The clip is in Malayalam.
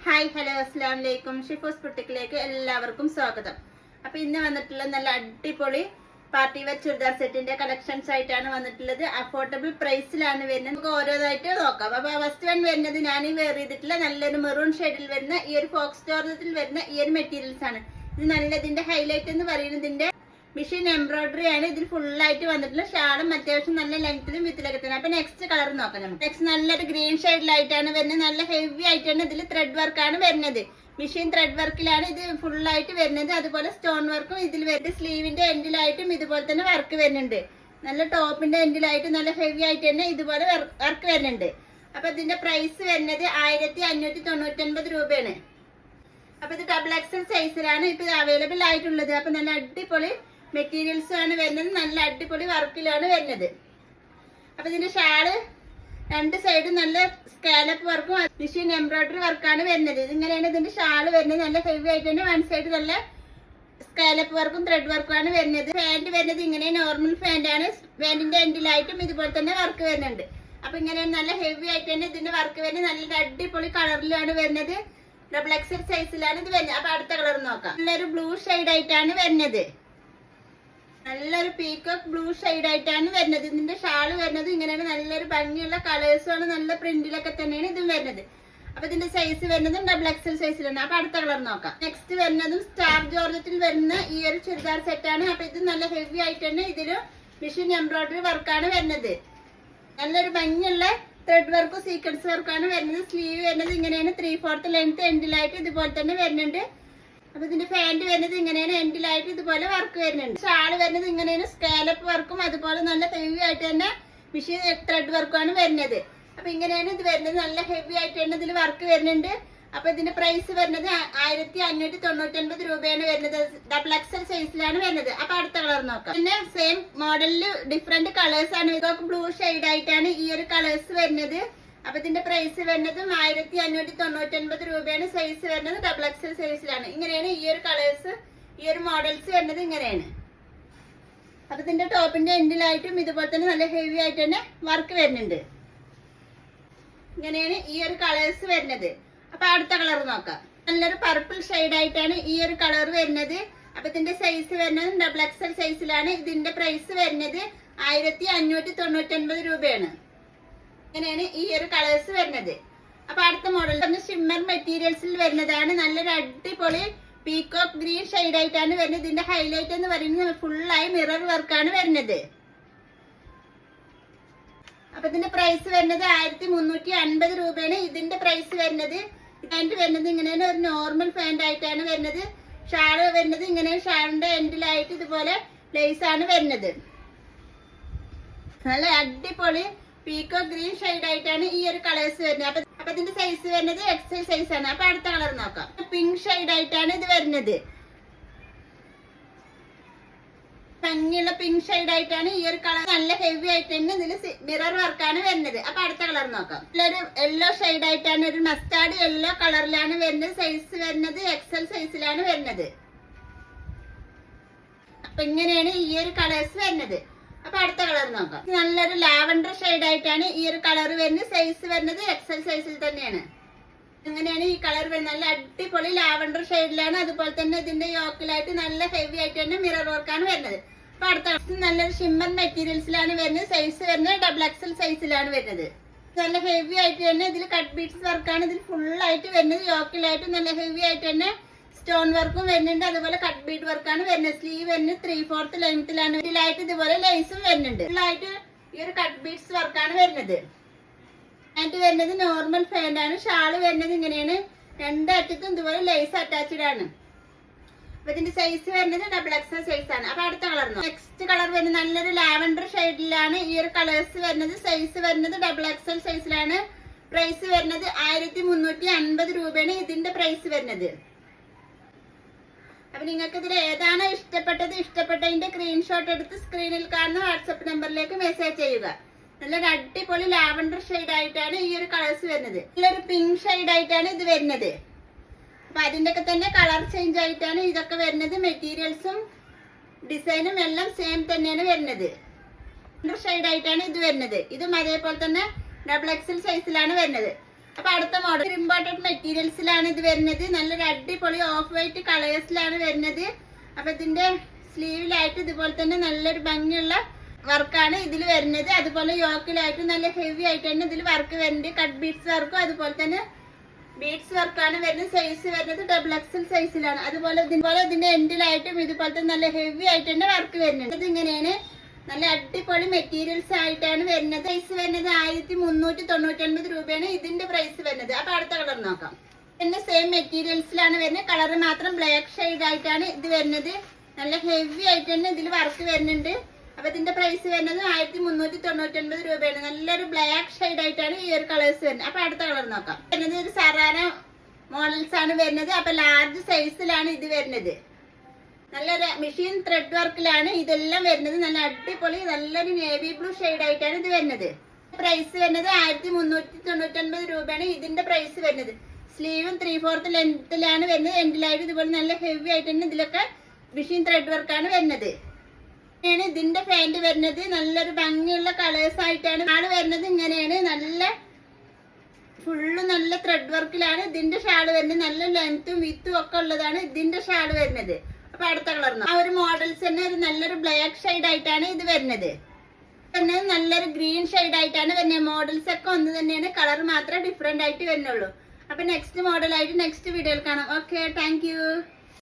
ഹായ് ഹലോ അസ്സലാമു അലൈക്കും. ഷിഫൂസ് ബുട്ടിക്കിലേക്ക് എല്ലാവർക്കും സ്വാഗതം. അപ്പൊ ഇന്ന് വന്നിട്ടുള്ള നല്ല അടിപൊളി പാർട്ടി വെയർ ചുരിദാർ സെറ്റിന്റെ കളക്ഷൻസ് ആയിട്ടാണ് വന്നിട്ടുള്ളത്. അഫോർഡബിൾ പ്രൈസിലാണ് വരുന്നത്. നമുക്ക് ഓരോന്നായിട്ട് നോക്കാം. അപ്പൊ ഫസ്റ്റ് വൺ വരുന്നത് ഞാൻ വെയർ ചെയ്തിട്ടുള്ള നല്ലൊരു മെറൂൺ ഷെയ്ഡിൽ വരുന്ന ഈ ഒരു ഫോക്സ് ജോർജറ്റിൽ വരുന്ന ഈ ഒരു മെറ്റീരിയൽസ് ആണ്. ഇത് നല്ലതിന്റെ ഹൈലൈറ്റ് എന്ന് പറയുന്നതിന്റെ മെഷീൻ എംബ്രോയിഡറി ആണ്. ഇതിൽ ഫുൾ ആയിട്ട് വന്നിട്ടുള്ള ഷാളും അത്യാവശ്യം നല്ല ലെങ്ത്തിലും വിത്തിലൊക്കെ തന്നെ. അപ്പൊ നെക്സ്റ്റ് കളർ നോക്കാം. നമുക്ക് നെക്സ്റ്റ് നല്ലൊരു ഗ്രീൻ ഷെയ്ഡിലായിട്ടാണ് വരുന്നത്. നല്ല ഹെവി ആയിട്ടാണ് ഇതിൽ ത്രെഡ് വർക്ക് ആണ് വരുന്നത്. മെഷീൻ ത്രെഡ് വർക്കിലാണ് ഇത് ഫുൾ ആയിട്ട് വരുന്നത്. അതുപോലെ സ്റ്റോൺ വർക്കും ഇതിൽ വരുന്നത്. സ്ലീവിന്റെ എൻഡിലായിട്ടും ഇതുപോലെ തന്നെ വർക്ക് വരുന്നുണ്ട്. നല്ല ടോപ്പിന്റെ എൻഡിലായിട്ട് നല്ല ഹെവി ആയിട്ട് തന്നെ ഇതുപോലെ വർക്ക് വരുന്നുണ്ട്. അപ്പൊ ഇതിന്റെ പ്രൈസ് വരുന്നത് 1599 രൂപയാണ്. അപ്പൊ ഇത് ഡബിൾ എക്സൽ സൈസിലാണ് ഇപ്പൊ അവൈലബിൾ ആയിട്ടുള്ളത്. അപ്പൊ നല്ല അടിപൊളി മെറ്റീരിയൽസ് ആണ് വരുന്നത്. നല്ല അടിപൊളി വർക്കിലാണ് വരുന്നത്. അപ്പൊ ഇതിന്റെ ഷാള് രണ്ട് സൈഡും നല്ല സ്കാലപ്പ് വർക്കും മെഷീൻ എംബ്രോയിഡറി വർക്കാണ് വരുന്നത്. ഇതിങ്ങനെയാണ് ഇതിന്റെ ഷാള് വരുന്നത്. നല്ല ഹെവി ആയിട്ട് തന്നെ വൺ സൈഡ് നല്ല സ്കാലപ്പ് വർക്കും ത്രെഡ് വർക്കും ആണ് വരുന്നത്. പാന്റ് വരുന്നത് ഇങ്ങനെ നോർമൽ പാന്റ് ആണ്. പാന്റിന്റെ എൻഡിലായിട്ടും ഇതുപോലെ തന്നെ വർക്ക് വരുന്നുണ്ട്. അപ്പൊ ഇങ്ങനെയാണ് നല്ല ഹെവി ആയിട്ട് തന്നെ ഇതിന്റെ വർക്ക് വരുന്നത്. നല്ല അടിപൊളി കളറിലാണ് വരുന്നത്. ഡബിൾ എക്സൽ സൈസിലാണ് ഇത് വരുന്നത്. അപ്പൊ അടുത്ത കളർ നോക്കാം. നല്ലൊരു ബ്ലൂ ഷെയ്ഡ് ആയിട്ടാണ് വരുന്നത്. നല്ലൊരു പീക്കോക്ക് ബ്ലൂ ഷെയ്ഡ് ആയിട്ടാണ് വരുന്നത്. ഇതിന്റെ ഷാള് വരുന്നത് ഇങ്ങനെയാണ്. നല്ലൊരു ഭംഗിയുള്ള കളേഴ്സും ആണ്. നല്ല പ്രിന്റിലൊക്കെ തന്നെയാണ് ഇതും വരുന്നത്. അപ്പൊ ഇതിന്റെ സൈസ് വരുന്നതും ഡബിൾ എക്സൽ സൈസിലാണ്. അപ്പൊ അടുത്ത കളർ നോക്കാം. നെക്സ്റ്റ് വരുന്നതും സ്റ്റാർ ജോർജറ്റിൽ വരുന്ന ഈ ഒരു ചുരിദാർ സെറ്റ് ആണ്. അപ്പൊ ഇത് നല്ല ഹെവി ആയിട്ട് തന്നെ ഇതിലും മെഷീൻ എംബ്രോയിഡറി വർക്കാണ് വരുന്നത്. നല്ലൊരു ഭംഗിയുള്ള ത്രെഡ് വർക്കും സീക്വൻസ് വർക്കാണ് വരുന്നത്. സ്ലീവ് വരുന്നത് ഇങ്ങനെയാണ്. 3/4 ലെങ്ത് എൻഡിലായിട്ട് ഇതുപോലെ തന്നെ വരുന്നുണ്ട്. അപ്പൊ ഇതിന്റെ പാന്റ് വരുന്നത് ഇങ്ങനെയാണ്. എൻഡിലായിട്ട് ഇതുപോലെ വർക്ക് വരുന്നുണ്ട്. ഷാള് വരുന്നത് ഇങ്ങനെയാണ്. സ്കാലപ്പ് വർക്കും അതുപോലെ നല്ല ഹെവി ആയിട്ട് തന്നെ മെഷീൻ ത്രെഡ് വർക്കുമാണ് വരുന്നത്. അപ്പൊ ഇങ്ങനെയാണ് ഇത് വരുന്നത്. നല്ല ഹെവി ആയിട്ട് തന്നെ ഇതിൽ വർക്ക് വരുന്നുണ്ട്. അപ്പൊ ഇതിന്റെ പ്രൈസ് വരുന്നത് 1599 രൂപയാണ് വരുന്നത്. ഡബിൾ എക്സൽ സൈസിലാണ് വരുന്നത്. അപ്പൊ അടുത്ത കളർ നോക്കാം. പിന്നെ സെയിം മോഡലില് ഡിഫറെന്റ് കളേഴ്സ് ആണ്. ഇതൊക്കെ ബ്ലൂ ഷെയ്ഡ് ആയിട്ടാണ് ഈ ഒരു കളേഴ്സ് വരുന്നത്. അപ്പൊ ഇതിന്റെ പ്രൈസ് വരുന്നതും 1599 രൂപയാണ്. സൈസ് വരുന്നത് ഡബിൾ എക്സൽ സൈസിലാണ്. ഇങ്ങനെയാണ് ഈ ഒരു കളേഴ്സ് ഈ ഒരു മോഡൽസ് വരുന്നത് ഇങ്ങനെയാണ്. അപ്പൊ ഇതിന്റെ ടോപ്പിന്റെ എൻഡിലായിട്ടും ഇതുപോലെ തന്നെ നല്ല ഹെവി ആയിട്ട് തന്നെ വർക്ക് വരുന്നുണ്ട്. ഇങ്ങനെയാണ് ഈ ഒരു കളേഴ്സ് വരുന്നത്. അപ്പൊ അടുത്ത കളർ നോക്കാം. നല്ലൊരു പർപ്പിൾ ഷെയ്ഡ് ആയിട്ടാണ് ഈ ഒരു കളർ വരുന്നത്. അപ്പൊ ഇതിന്റെ സൈസ് വരുന്നത് ഡബിൾ എക്സൽ സൈസിലാണ്. ഇതിന്റെ പ്രൈസ് വരുന്നത് 1599 രൂപയാണ്. ഇങ്ങനെയാണ് ഈ ഒരു കളേഴ്സ് വരുന്നത്. അപ്പൊ അടുത്ത മോഡൽ ഷിമ്മർ മെറ്റീരിയൽസിൽ വരുന്നതാണ്. നല്ലൊരു അടിപൊളി പീകോക്ക് ഗ്രീൻ ഷെയ്ഡ് ആയിട്ടാണ് വരുന്നത്. ഇതിന്റെ ഹൈലൈറ്റ് എന്ന് പറയുന്നത് ഫുള്ളായി മിറർ വർക്കാണ് വരുന്നത്. അപ്പൊ ഇതിന്റെ പ്രൈസ് വരുന്നത് 1350 രൂപയാണ്. ഇതിന്റെ പ്രൈസ് വരുന്നത് പാന്റ് വരുന്നത് ഇങ്ങനെയാണ്. ഒരു നോർമൽ പാന്റ് ആയിട്ടാണ് വരുന്നത്. ഷാള് വരുന്നത് ഇങ്ങനെ. ഷാളിന്റെ എൻഡിലായിട്ട് ഇതുപോലെ ലേസ് ആണ് വരുന്നത്. നല്ല അടിപൊളി പീക്കോ ഗ്രീൻ ഷെയ്ഡ് ആയിട്ടാണ് ഈ ഒരു കളേഴ്സ് വരുന്നത്. അപ്പൊ ഇതിന്റെ സൈസ് വരുന്നത് എക്സൽ സൈസ് ആണ്. അപ്പൊ അടുത്ത കളർ നോക്കാം. പിങ്ക് ഷെയ്ഡ് ആയിട്ടാണ് ഇത് വരുന്നത്. ഭംഗിയുള്ള പിങ്ക് ഷെയ്ഡ് ആയിട്ടാണ് ഈ ഒരു കളർ. നല്ല ഹെവി ആയിട്ട് തന്നെ ഇതിൽ മിറർ വർക്കാണ് വരുന്നത്. അപ്പൊ അടുത്ത കളർ നോക്കാം. ഇതിലൊരു യെല്ലോ ഷെയ്ഡ് ആയിട്ടാണ്. ഒരു മസ്റ്റാർഡ് യെല്ലോ കളറിലാണ് വരുന്നത്. സൈസ് വരുന്നത് എക്സൽ സൈസിലാണ് വരുന്നത്. അപ്പൊ ഇങ്ങനെയാണ് ഈ ഒരു കളേഴ്സ് വരുന്നത്. അപ്പൊ അടുത്ത കളർ നോക്കാം. നല്ലൊരു ലാവൻഡർ ഷെയ്ഡ് ആയിട്ടാണ് ഈ ഒരു കളർ വരുന്നത്. സൈസ് വരുന്നത് എക്സൽ സൈസിൽ തന്നെയാണ്. ഇങ്ങനെയാണ് ഈ കളർ വരുന്നത്. നല്ല അടിപൊളി ലാവൻഡർ ഷെയ്ഡിലാണ്. അതുപോലെ തന്നെ ഇതിന്റെ യോക്കിലായിട്ട് നല്ല ഹെവി ആയിട്ട് തന്നെ മിറർ വർക്കാണ് വരുന്നത്. അപ്പൊ അടുത്ത നല്ലൊരു ഷിമ്മർ മെറ്റീരിയൽസിലാണ് വരുന്നത്. സൈസ് വരുന്നത് ഡബിൾ എക്സൽ സൈസിലാണ് വരുന്നത്. നല്ല ഹെവി ആയിട്ട് തന്നെ ഇതിൽ കട്ട് ബീഡ്സ് വർക്കാണ് ഇതിൽ ഫുൾ ആയിട്ട് വരുന്നത്. യോക്കിലായിട്ട് നല്ല ഹെവി ആയിട്ട് തന്നെ സ്റ്റോൺ വർക്കും വരുന്നുണ്ട്. അതുപോലെ കട്ട് ബീഡ് വർക്കാണ് വരുന്നത്. സ്ലീവ് വരുന്നത് 3/4 ലെങ്ത്തിലാണ്. ഇതിലായിട്ട് ഇതുപോലെ ലേസും വരുന്നുണ്ട്. ഫുള്ളായിട്ട് ഈ ഒരു കട്ട് ബീഡ്സ് വർക്കാണ് വരുന്നത്. പാന്റ് വരുന്നത് നോർമൽ പാന്റ് ആണ്. ഷാള് വരുന്നത് ഇങ്ങനെയാണ്. രണ്ട് അറ്റത്തും ഇതുപോലെ ലേസ് അറ്റാച്ച്ഡ് ആണ്. അപ്പൊ ഇതിന്റെ സൈസ് വരുന്നത് ഡബിൾ എക്സൽ സൈസ് ആണ്. അപ്പൊ അടുത്ത കളർ നെക്സ്റ്റ് കളർ വരുന്നത് നല്ലൊരു ലാവൻഡർ ഷെയ്ഡിലാണ് ഈ ഒരു കളേഴ്സ് വരുന്നത്. സൈസ് വരുന്നത് ഡബിൾ എക്സൽ സൈസിലാണ്. പ്രൈസ് വരുന്നത് 1350 രൂപയാണ് ഇതിന്റെ പ്രൈസ് വരുന്നത്. അപ്പൊ നിങ്ങൾക്ക് ഇതിൽ ഏതാണ് ഇഷ്ടപ്പെട്ടതിന്റെ സ്ക്രീൻഷോട്ട് എടുത്ത് സ്ക്രീനിൽ കാണുന്ന വാട്സപ്പ് നമ്പറിലേക്ക് മെസ്സേജ് ചെയ്യുക. നല്ലൊരു അടിപൊളി ലാവൻഡർ ഷെയ്ഡ് ആയിട്ടാണ് ഈ ഒരു കളേഴ്സ് വരുന്നത്. നല്ലൊരു പിങ്ക് ഷെയ്ഡ് ആയിട്ടാണ് ഇത് വരുന്നത്. അപ്പൊ അതിന്റെ ഒക്കെ തന്നെ കളർ ചേഞ്ച് ആയിട്ടാണ് ഇതൊക്കെ വരുന്നത്. മെറ്റീരിയൽസും ഡിസൈനും എല്ലാം സെയിം തന്നെയാണ് വരുന്നത്. ഷെയ്ഡ് ആയിട്ടാണ് ഇത് വരുന്നത്. ഇതും അതേപോലെ തന്നെ ഡബിൾ എക്സൽ സൈസിലാണ് വരുന്നത്. അപ്പൊ അടുത്ത മോഡൽ ഇമ്പോർട്ടഡ് മെറ്റീരിയൽസിലാണ് ഇത് വരുന്നത്. നല്ലൊരു അടിപൊളി ഓഫ് വൈറ്റ് കളേഴ്സിലാണ് വരുന്നത്. അപ്പൊ ഇതിന്റെ സ്ലീവിലായിട്ട് ഇതുപോലെ തന്നെ നല്ലൊരു ഭംഗിയുള്ള വർക്കാണ് ഇതിൽ വരുന്നത്. അതുപോലെ യോക്കിലായിട്ട് നല്ല ഹെവി ആയിട്ട് തന്നെ ഇതിൽ വർക്ക് വരുന്നുണ്ട്. കട്ട് ബീഡ്സ് വർക്കും അതുപോലെ തന്നെ ബീഡ്സ് വർക്കാണ് വരുന്നത്. സൈസ് വരുന്നത് XXL സൈസിലാണ്. അതുപോലെ ഇതിന്റെ എൻഡിലായിട്ടും ഇതുപോലത്തെ നല്ല ഹെവി ആയിട്ട് തന്നെ വർക്ക് വരുന്നുണ്ട്. ഇത് ഇങ്ങനെയാണ്, നല്ല അടിപൊളി മെറ്റീരിയൽസ് ആയിട്ടാണ് വരുന്നത്. പ്രൈസ് വരുന്നത് 1399 രൂപയാണ് ഇതിന്റെ പ്രൈസ് വരുന്നത്. അപ്പൊ അടുത്ത കളർ നോക്കാം. പിന്നെ സെയിം മെറ്റീരിയൽസിലാണ് വരുന്നത്. കളർ മാത്രം ബ്ലാക്ക് ഷെയ്ഡ് ആയിട്ടാണ് ഇത് വരുന്നത്. നല്ല ഹെവി ആയിട്ട് തന്നെ ഇതിൽ വർക്ക് വരുന്നുണ്ട്. അപ്പൊ ഇതിന്റെ പ്രൈസ് വരുന്നത് 1399 രൂപയാണ്. നല്ലൊരു ബ്ലാക്ക് ഷെയ്ഡ് ആയിട്ടാണ് ഈ ഒരു കളേഴ്സ് വരുന്നത്. അപ്പൊ അടുത്ത കളർ നോക്കാം. വരുന്നത് ഒരു സറാന മോഡൽസ് ആണ് വരുന്നത്. അപ്പൊ ലാർജ് സൈസിലാണ് ഇത് വരുന്നത്. നല്ലൊരു മെഷീൻ ത്രെഡ് വർക്കിലാണ് ഇതെല്ലാം വരുന്നത്. നല്ല അടിപൊളി നല്ലൊരു നേവി ബ്ലൂ ഷെയ്ഡ് ആയിട്ടാണ് ഇത് വരുന്നത്. പ്രൈസ് വരുന്നത് 1399 രൂപയാണ് ഇതിന്റെ പ്രൈസ് വരുന്നത്. സ്ലീവും 3/4 ലെങ്ത്തിലാണ് വരുന്നത്. എൻഡിലായിട്ട് ഇതുപോലെ നല്ല ഹെവി ആയിട്ട് തന്നെ ഇതിലൊക്കെ മെഷീൻ ത്രെഡ് വർക്കാണ് വരുന്നത്. ഇതിന്റെ പാന്റ് വരുന്നത് നല്ലൊരു ഭംഗിയുള്ള കളേഴ്സ് ആയിട്ടാണ്. ആള് വരുന്നത് ഇങ്ങനെയാണ്, നല്ല ഫുള്ള് നല്ല ത്രെഡ് വർക്കിലാണ് ഇതിന്റെ ഷാള് വരുന്നത്. നല്ല ലെങ്ത്തും വിത്തും ഒക്കെ ഉള്ളതാണ് ഇതിന്റെ ഷാള് വരുന്നത്. അപ്പൊ അടുത്ത കളർ ആ ഒരു മോഡൽസ് തന്നെ ഒരു നല്ലൊരു ബ്ലാക്ക് ഷെയ്ഡ് ആയിട്ടാണ് ഇത് വരുന്നത്. പിന്നെ നല്ലൊരു ഗ്രീൻ ഷെയ്ഡ് ആയിട്ടാണ് വരുന്നത്. മോഡൽസ് ഒക്കെ ഒന്ന് തന്നെയാണ്, കളർ മാത്രമേ ഡിഫറെന്റ് ആയിട്ട് വരുന്നുള്ളൂ. അപ്പൊ നെക്സ്റ്റ് മോഡലായിട്ട് നെക്സ്റ്റ് വീഡിയോയിൽ കാണാം. Okay, thank you.